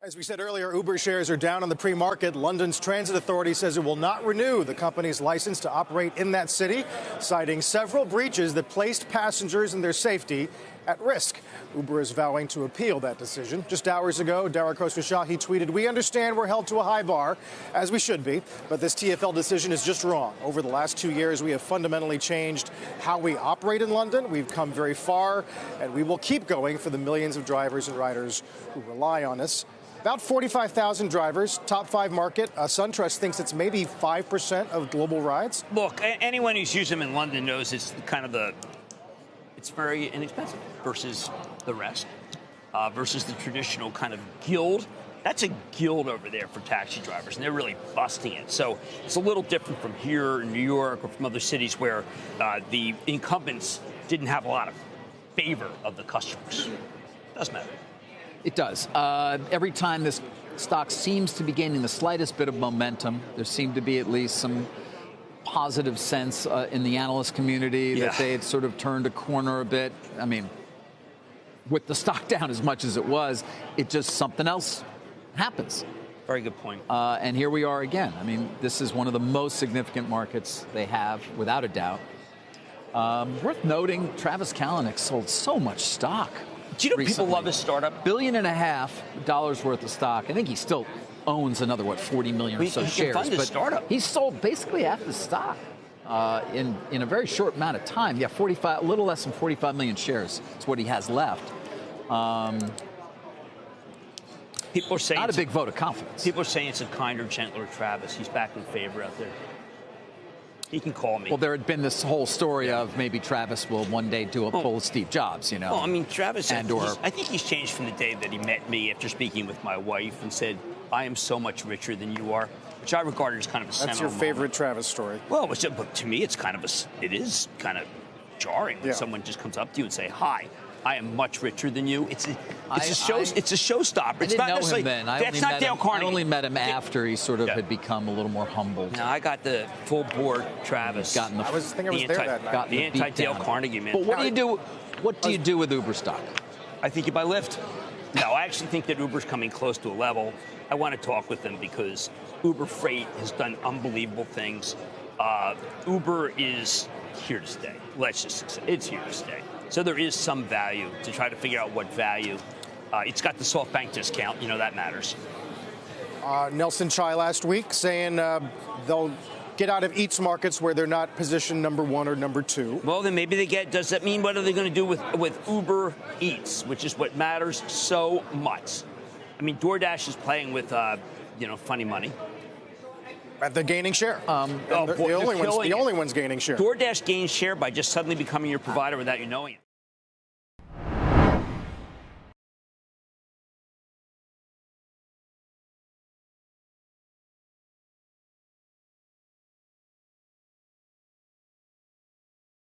As we said earlier, Uber shares are down on the pre-market. London's transit authority says it will not renew the company's license to operate in that city, citing several breaches that placed passengers and their safety at risk. Uber is vowing to appeal that decision. Just hours ago, Dara Khosrowshahi tweeted, "We understand we're held to a high bar, as we should be, but this TfL decision is just wrong. Over the last 2 years, we have fundamentally changed how we operate in London. We've come very far, and we will keep going for the millions of drivers and riders who rely on us." About 45,000 drivers, top 5 market. SunTrust thinks it's maybe 5% of global rides. Look, anyone who's used them in London knows it's it's very inexpensive versus the rest, versus the traditional kind of guild. That's a guild over there for taxi drivers, and they're really busting it. So it's a little different from here in New York or from other cities where the incumbents didn't have a lot of favor of the customers. Doesn't matter. It does. Every time this stock seems to be gaining the slightest bit of momentum, there seemed to be at least some positive sense in the analyst community that they had sort of turned a corner a bit. I mean, with the stock down as much as it was, it just something else happens. Very good point. And here we are again. I mean, this is one of the most significant markets they have, without a doubt. Worth noting, Travis Kalanick sold so much stock. Do you know recently. People love his startup? $1.5 billion worth of stock. I think he still owns another, 40 million or so shares. Fund his startup. He sold basically half the stock in a very short amount of time. Yeah, a little less than 45 million shares is what he has left. People are saying not a big vote of confidence. People are saying it's a kinder, gentler Travis. He's back in favor out there. He can call me. Well, there had been this whole story of maybe Travis will one day do a pull Steve Jobs, you know. Well, I mean, Travis, I think he's changed from the day that he met me after speaking with my wife and said, "I am so much richer than you are," which I regarded as kind of a seminal That's your favorite Travis story. Well, but to me, it is kind of jarring when someone just comes up to you and say, "Hi, I am much richer than you." It's a showstopper. It's not know him then. That's not Dale Carnegie. I only met him after he sort of had become a little more humble. No, I got the full board Travis. I was there that night. The anti-Dale Carnegie man. But what do you do? What do you do with Uber stock? I think you buy Lyft. No, I actually think that Uber's coming close to a level. I want to talk with them because Uber Freight has done unbelievable things. Uber is here to stay. Let's just say it's here to stay. So there is some value to try to figure out what value. It's got the SoftBank discount. You know, that matters. Nelson Chai last week saying they'll get out of Eats markets where they're not positioned number 1 or number 2. Well, then maybe they get. Does that mean what are they going to do with Uber Eats, which is what matters so much? I mean, DoorDash is playing with, funny money. They're gaining share. The only one's gaining share. DoorDash gains share by just suddenly becoming your provider without you knowing it.